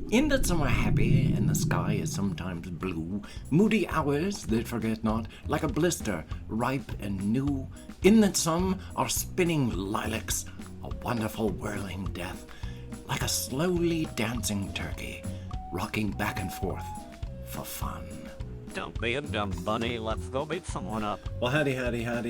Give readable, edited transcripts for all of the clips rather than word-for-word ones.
In that some are happy, and the sky is sometimes blue, moody hours that forget not, like a blister, ripe and new. In that some are spinning lilacs, a wonderful whirling death, like a slowly dancing turkey, rocking back and forth for fun. Don't be a dumb bunny, let's go beat someone up. Well, howdy,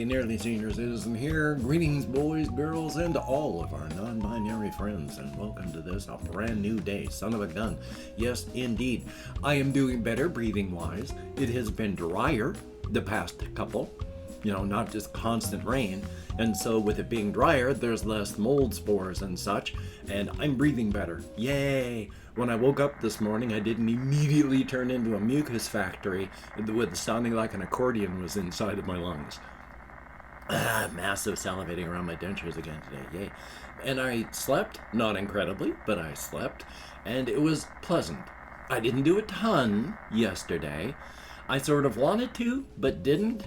Nearly Senior Citizen here. Greetings, boys, girls, and all of our non-binary friends, and welcome to this, a brand new day, son of a gun. Yes, indeed. I am doing better breathing-wise. It has been drier the past couple, not just constant rain, and so with it being drier, there's less mold spores and such, and I'm breathing better. Yay! When I woke up this morning, I didn't immediately turn into a mucus factory with sounding like an accordion was inside of my lungs. Massive salivating around my dentures again today, yay. And I slept, not incredibly, but I slept, and it was pleasant. I didn't do a ton yesterday. I sort of wanted to, but didn't.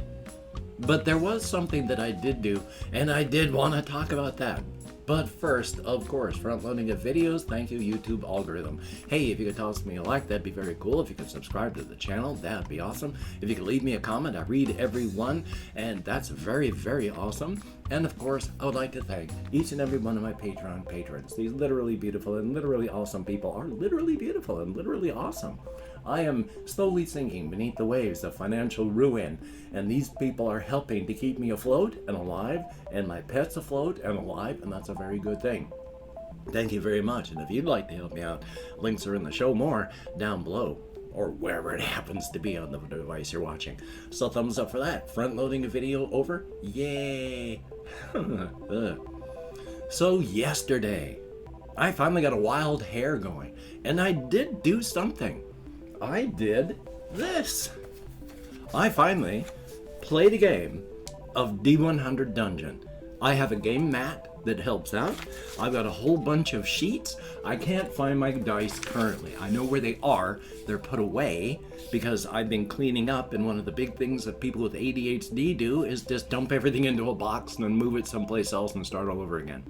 But there was something that I did do, and I did want to talk about that. But first, of course, front-loading of videos. Thank you, YouTube algorithm. Hey, if you could toss me a like, that'd be very cool. If you could subscribe to the channel, that'd be awesome. If you could leave me a comment, I read every one, and that's very, very awesome. And of course, I would like to thank each and every one of my Patreon patrons. These literally beautiful and literally awesome people are literally beautiful and literally awesome. I am slowly sinking beneath the waves of financial ruin, and these people are helping to keep me afloat and alive, and my pets afloat and alive, and that's a very good thing. Thank you very much, and if you'd like to help me out, links are in the show more down below, or wherever it happens to be on the device you're watching. So thumbs up for that. Front loading a video over? Yay! So yesterday, I finally got a wild hair going, and I did do something. I did this. I finally played a game of D100 Dungeon. I have a game mat that helps out. I've got a whole bunch of sheets. I can't find my dice currently. I know where they are. They're put away because I've been cleaning up, and one of the big things that people with ADHD do is just dump everything into a box and then move it someplace else and start all over again.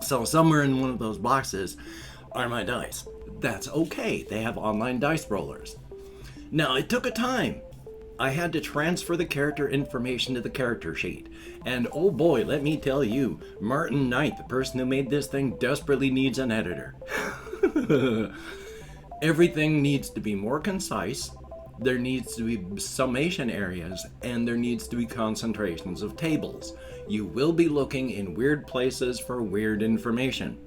So somewhere in one of those boxes are my dice. That's okay. They have online dice rollers. Now, it took a time. I had to transfer the character information to the character sheet. And oh boy, let me tell you, Martin Knight, the person who made this thing, desperately needs an editor. Everything needs to be more concise. There needs to be summation areas, and there needs to be concentrations of tables. You will be looking in weird places for weird information.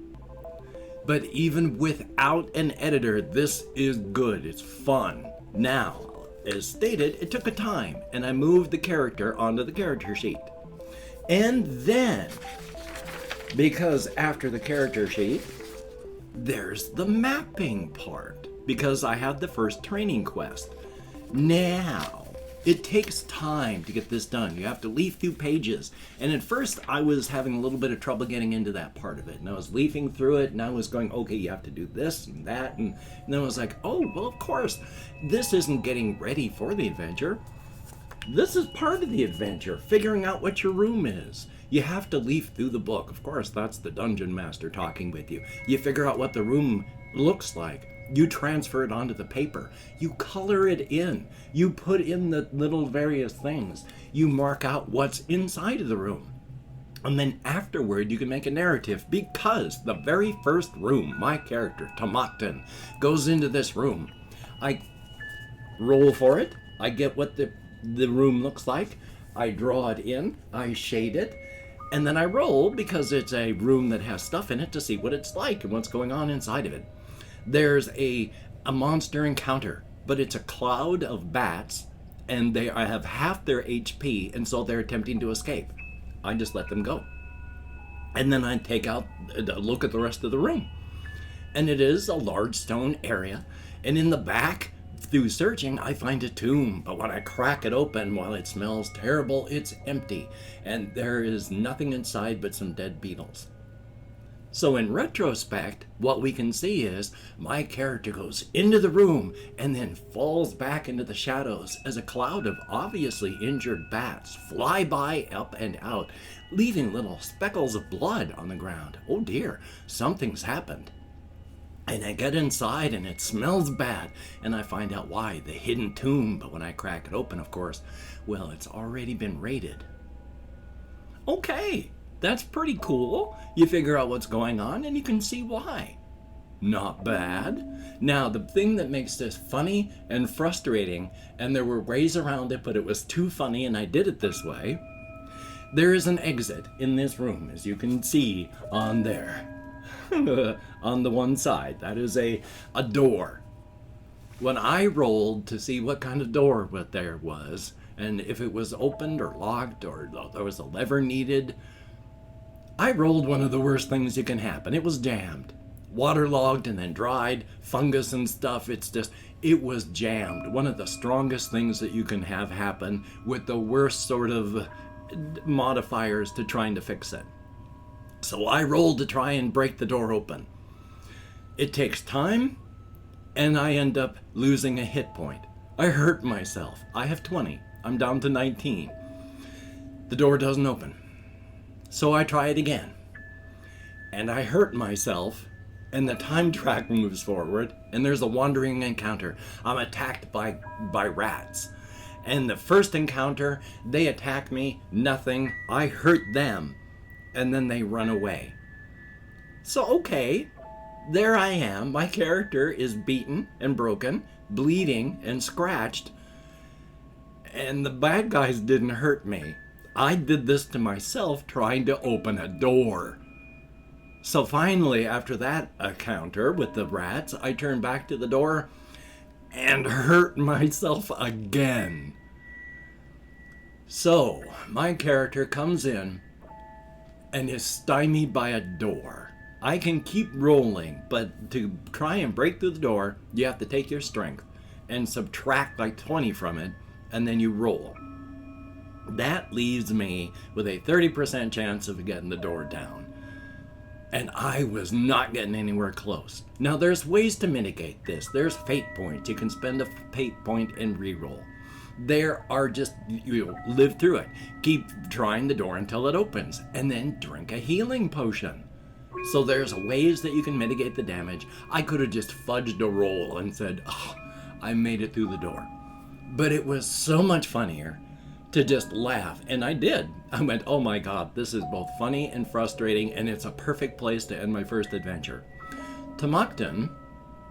But even without an editor, this is good. It's fun. Now, as stated, it took a time, and I moved the character onto the character sheet. And then, because after the character sheet, there's the mapping part, because I had the first training quest. Now, it takes time to get this done. You have to leaf through pages. And at first, I was having a little bit of trouble getting into that part of it. And I was leafing through it, and I was going, okay, you have to do this and that. And then I was like, oh, well, of course, this isn't getting ready for the adventure. This is part of the adventure, figuring out what your room is. You have to leaf through the book. Of course, that's the dungeon master talking with you. You figure out what the room looks like. You transfer it onto the paper. You color it in. You put in the little various things. You mark out what's inside of the room. And then afterward, you can make a narrative, because the very first room, my character, Tamakton, goes into this room. I roll for it. I get what the room looks like. I draw it in. I shade it. And then I roll, because it's a room that has stuff in it, to see what it's like and what's going on inside of it. There's a monster encounter, but it's a cloud of bats, and I have half their HP, and so they're attempting to escape. I just let them go. And then I take out a look at the rest of the room. And it is a large stone area, and in the back, through searching, I find a tomb. But when I crack it open, while it smells terrible, it's empty, and there is nothing inside but some dead beetles. So in retrospect, what we can see is my character goes into the room and then falls back into the shadows as a cloud of obviously injured bats fly by up and out, leaving little speckles of blood on the ground. Oh dear, something's happened. And I get inside and it smells bad, and I find out why, the hidden tomb. But when I crack it open, of course, well, it's already been raided. Okay, that's pretty cool. You figure out what's going on and you can see why. Not bad. Now, the thing that makes this funny and frustrating, and there were ways around it, but it was too funny and I did it this way. There is an exit in this room, as you can see on there. On the one side, that is a door. When I rolled to see what kind of door what there was, and if it was opened or locked or there was a lever needed, I rolled one of the worst things that can happen. It was jammed. Waterlogged and then dried, fungus and stuff. It was jammed. One of the strongest things that you can have happen with the worst sort of modifiers to trying to fix it. So I rolled to try and break the door open. It takes time, and I end up losing a hit point. I hurt myself. I have 20. I'm down to 19. The door doesn't open. So I try it again. And I hurt myself, and the time track moves forward, and there's a wandering encounter. I'm attacked by rats. And the first encounter, they attack me, nothing. I hurt them. And then they run away. So, okay, there I am. My character is beaten and broken, bleeding and scratched, and the bad guys didn't hurt me. I did this to myself trying to open a door. So finally, after that encounter with the rats, I turned back to the door and hurt myself again. So, my character comes in and is stymied by a door. I can keep rolling, but to try and break through the door, you have to take your strength and subtract like 20 from it, and then you roll. That leaves me with a 30% chance of getting the door down. And I was not getting anywhere close. Now, there's ways to mitigate this. There's fate points. You can spend a fate point and re-roll. There are just, live through it. Keep trying the door until it opens, and then drink a healing potion. So there's ways that you can mitigate the damage. I could have just fudged a roll and said, oh, I made it through the door. But it was so much funnier to just laugh, and I did. I went, oh my god, this is both funny and frustrating, and it's a perfect place to end my first adventure. Tamakton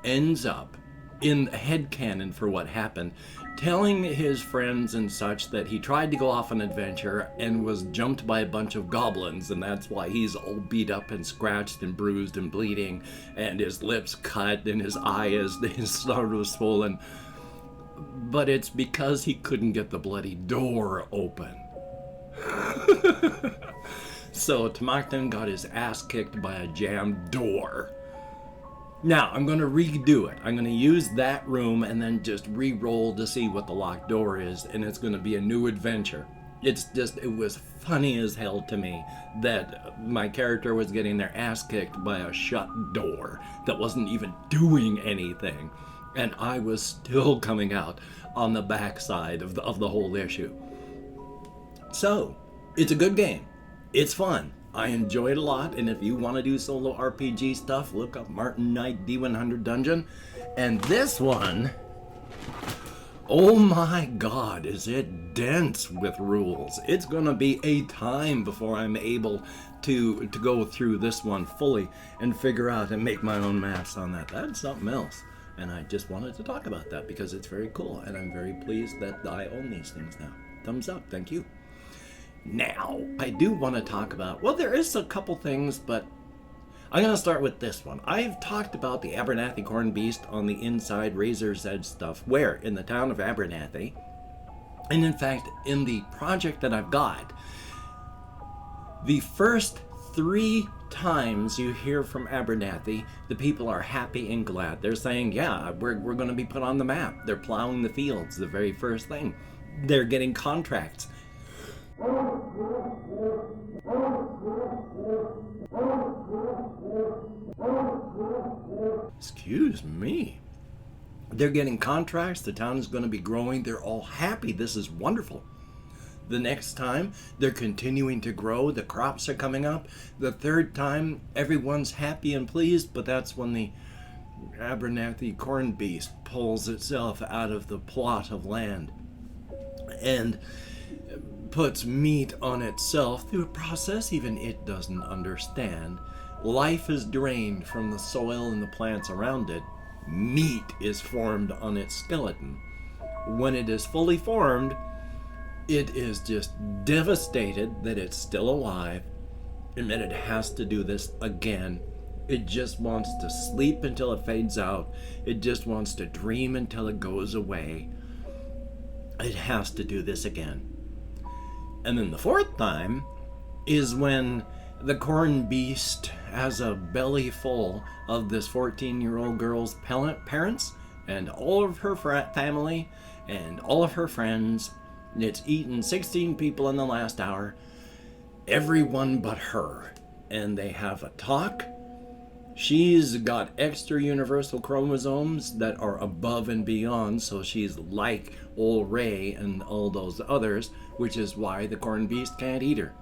ends up in headcanon for what happened, telling his friends and such that he tried to go off on an adventure and was jumped by a bunch of goblins, and that's why he's all beat up and scratched and bruised and bleeding, and his lips cut and his eye is sort of swollen. But it's because he couldn't get the bloody door open. So Tamakton got his ass kicked by a jammed door. Now, I'm going to redo it. I'm going to use that room and then just re-roll to see what the locked door is, and it's going to be a new adventure. It was funny as hell to me that my character was getting their ass kicked by a shut door that wasn't even doing anything, and I was still coming out on the backside of the whole issue. So, it's a good game. It's fun. I enjoy it a lot, and if you want to do solo RPG stuff, look up Martin Knight D100 Dungeon. And this one, oh my god, is it dense with rules. It's gonna be a time before I'm able to go through this one fully and figure out and make my own maps on that. That's something else. And I just wanted to talk about that because it's very cool, and I'm very pleased that I own these things now. Thumbs up, thank you. Now, I do want to talk about, well, there is a couple things, but I'm going to start with this one. I've talked about the Abernathy Corn Beast on the Inside Razor's Edge stuff, where? In the town of Abernathy. And in fact, in the project that I've got, the first 3 times you hear from Abernathy, the people are happy and glad. They're saying, yeah, we're going to be put on the map. They're plowing the fields, the very first thing. They're getting contracts. Excuse me. They're getting contracts. The town is going to be growing. They're all happy. This is wonderful. The next time, they're continuing to grow. The crops are coming up. The third time, everyone's happy and pleased, but that's when Abernathy corn beast pulls itself out of the plot of land and puts meat on itself through a process even it doesn't understand. Life is drained from the soil and the plants around it. Meat is formed on its skeleton. When it is fully formed, it is just devastated that it's still alive and that it has to do this again. It just wants to sleep until it fades out. It just wants to dream until it goes away. It has to do this again. And then the fourth time is when the corn beast has a belly full of this 14-year-old girl's parents and all of her family and all of her friends. It's eaten 16 people in the last hour, everyone but her. And they have a talk. She's got extra universal chromosomes that are above and beyond, so she's like old Ray and all those others, which is why the corn beast can't eat her.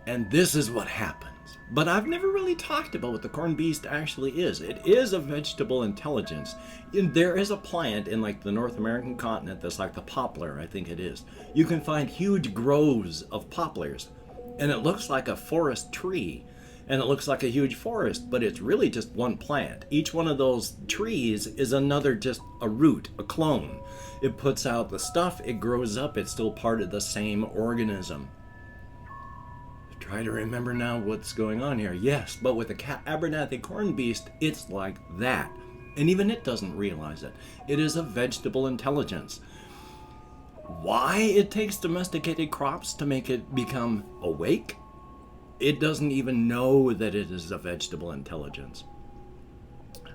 And this is what happens. But I've never really talked about what the corn beast actually is. It is a vegetable intelligence. There is a plant in like the North American continent that's like the poplar, I think it is. You can find huge groves of poplars, and it looks like a forest tree. And it looks like a huge forest, but it's really just one plant. Each one of those trees is another, just a root, a clone. It puts out the stuff, it grows up, it's still part of the same organism. Try to remember now what's going on here. Yes, but with the Abernathy corn beast, it's like that. And even it doesn't realize it. It is a vegetable intelligence. Why it takes domesticated crops to make it become awake? It doesn't even know that it is a vegetable intelligence.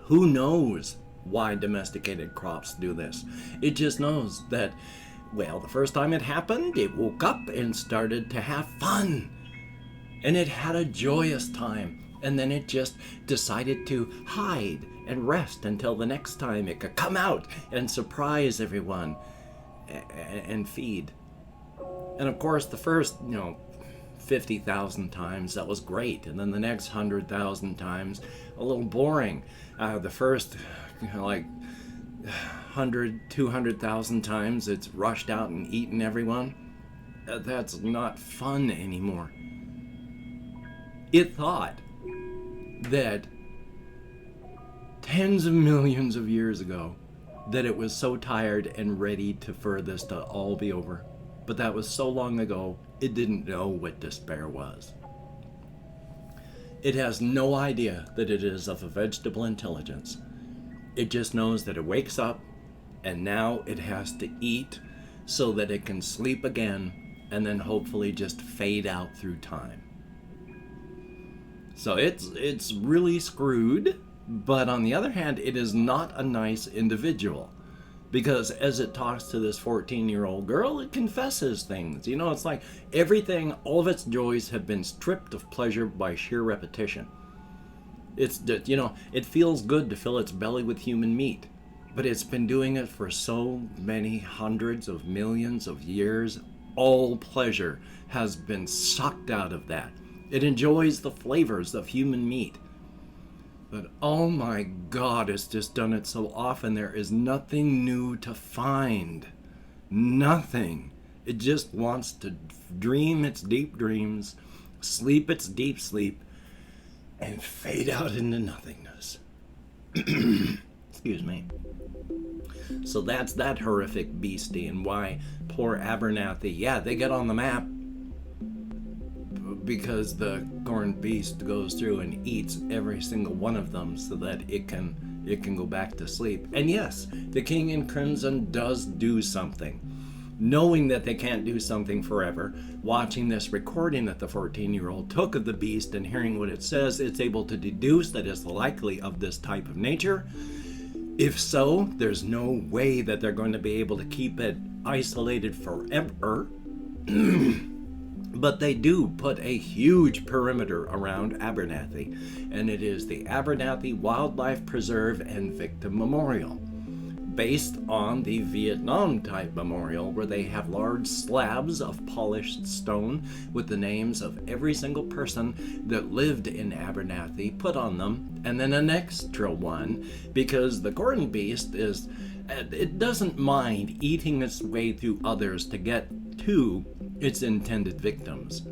Who knows why domesticated crops do this? It just knows that, well, the first time it happened, it woke up and started to have fun. And it had a joyous time. And then it just decided to hide and rest until the next time it could come out and surprise everyone and feed. And of course, the first, 50,000 times, that was great. And then the next 100,000 times, a little boring. The first, 100, 200,000 times, it's rushed out and eaten everyone. That's not fun anymore. It thought that tens of millions of years ago that it was so tired and ready for this to all be over. But that was so long ago, it didn't know what despair was. It has no idea that it is of a vegetable intelligence. It just knows that it wakes up and now it has to eat so that it can sleep again and then hopefully just fade out through time. So it's really screwed, but on the other hand, it is not a nice individual. Because as it talks to this 14-year-old girl, it confesses things. It's like everything, all of its joys have been stripped of pleasure by sheer repetition. It feels good to fill its belly with human meat. But it's been doing it for so many hundreds of millions of years. All pleasure has been sucked out of that. It enjoys the flavors of human meat. But oh my God, it's just done it so often. There is nothing new to find. Nothing. It just wants to dream its deep dreams, sleep its deep sleep, and fade out into nothingness. Excuse me. So that's that horrific beastie, and why poor Abernathy, yeah, they get on the map because the corn beast goes through and eats every single one of them so that it can go back to sleep. And yes, the King in Crimson does do something. Knowing that they can't do something forever, watching this recording that the 14-year-old took of the beast and hearing what it says, it's able to deduce that it's likely of this type of nature. If so, there's no way that they're going to be able to keep it isolated forever. But they do put a huge perimeter around Abernathy, and it is the Abernathy Wildlife Preserve and Victim Memorial. based on the Vietnam type memorial, where they have large slabs of polished stone with the names of every single person that lived in Abernathy put on them, and then an extra one because the Gordon beast it doesn't mind eating its way through others to get to its intended victims.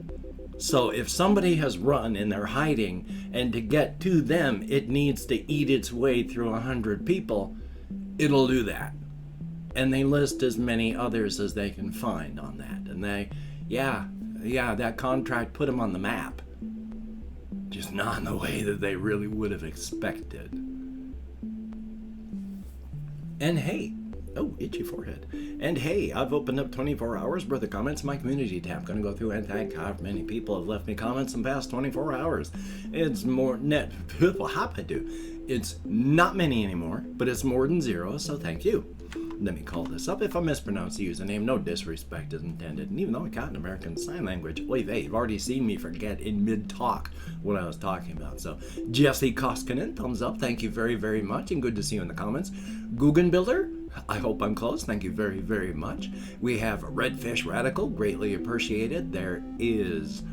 So if somebody has run and they're hiding, and to get to them it needs to eat its way through 100 people, it'll do that. And they list as many others as they can find on that. And that contract put them on the map. Just not in the way that they really would have expected. And hey, itchy forehead. And hey, I've opened up 24 hours worth of comments in my community tab. Gonna go through and thank how many people have left me comments in the past 24 hours. It's more net. It's not many anymore, but it's more than 0, so thank you. Let me call this up. If I mispronounce the username, no disrespect is intended. And even though I got an American Sign Language, you've already seen me forget in mid-talk what I was talking about. So, Jesse Koskinen, thumbs up. Thank you very, very much, and good to see you in the comments. Guggenbuilder, I hope I'm close. Thank you very, very much. We have Redfish Radical, greatly appreciated. There is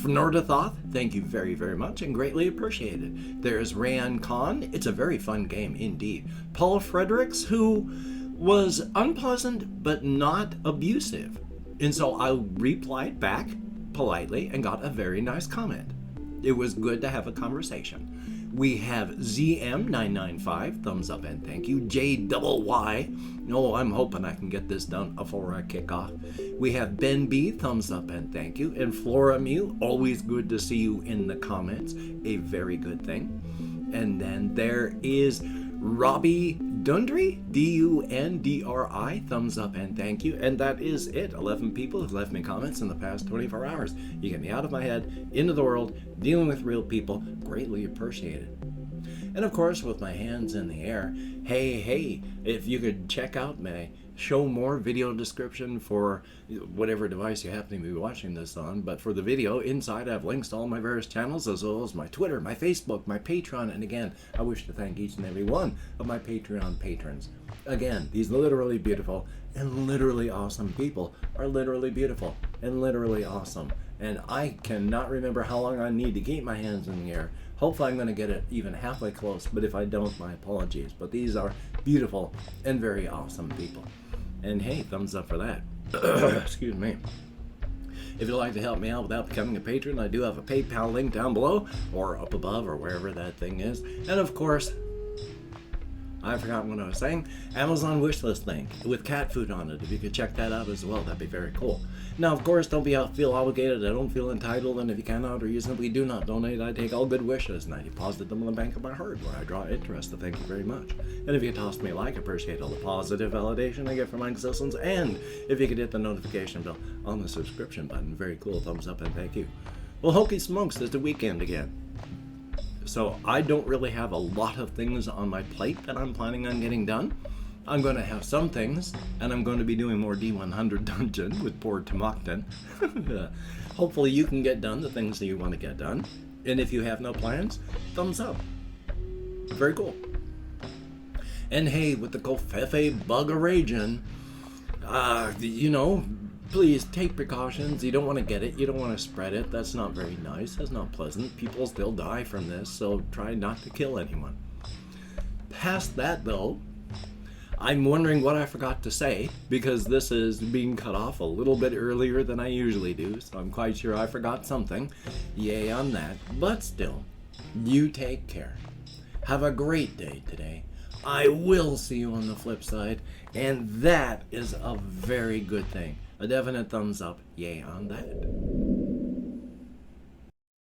Fnordathoth, thank you very, very much, and greatly appreciated. There's Rayan Khan, it's a very fun game indeed. Paul Fredericks, who was unpleasant but not abusive. And so I replied back politely and got a very nice comment. It was good to have a conversation. We have ZM995, thumbs up and thank you. JYY, I'm hoping I can get this done before I kick off. We have Ben B, thumbs up and thank you. And Flora Mew, always good to see you in the comments, a very good thing. And then there is Robbie Dundry, Dundri, thumbs up and thank you. And that is it. 11 people have left me comments in the past 24 hours. You get me out of my head, into the world, dealing with real people, greatly appreciated. And of course, with my hands in the air, hey, if you could check out my show more video description for whatever device you happen to be watching this on, but for the video, inside I have links to all my various channels, as well as my Twitter, my Facebook, my Patreon, and again, I wish to thank each and every one of my Patreon patrons. Again, these literally beautiful and literally awesome people are literally beautiful and literally awesome. And I cannot remember how long I need to keep my hands in the air. Hopefully I'm going to get it even halfway close, but if I don't, my apologies. But these are beautiful and very awesome people. And hey, thumbs up for that. Excuse me. If you'd like to help me out without becoming a patron, I do have a PayPal link down below, or up above, or wherever that thing is. And of course, I've forgotten what I was saying. Amazon wishlist link with cat food on it. If you could check that out as well, that'd be very cool. Now, of course, don't feel obligated. I don't feel entitled. And if you cannot or you simply do not donate, I take all good wishes and I deposit them in the bank of my heart where I draw interest. So thank you very much. And if you could toss me a like, I appreciate all the positive validation I get from my existence. And if you could hit the notification bell on the subscription button, very cool. Thumbs up and thank you. Well, hokey smokes, it's the weekend again. So I don't really have a lot of things on my plate that I'm planning on getting done. I'm going to have some things, and I'm going to be doing more D100 dungeon with poor Tamokton. Hopefully you can get done the things that you want to get done. And if you have no plans, thumbs up. Very cool. And hey, with the Covfefe bug a-ragin', please take precautions. You don't want to get it. You don't want to spread it. That's not very nice. That's not pleasant. People still die from this, so try not to kill anyone. Past that, though, I'm wondering what I forgot to say, because this is being cut off a little bit earlier than I usually do, so I'm quite sure I forgot something. Yay on that. But still, you take care. Have a great day today. I will see you on the flip side, and that is a very good thing. A definite thumbs up, yay on that.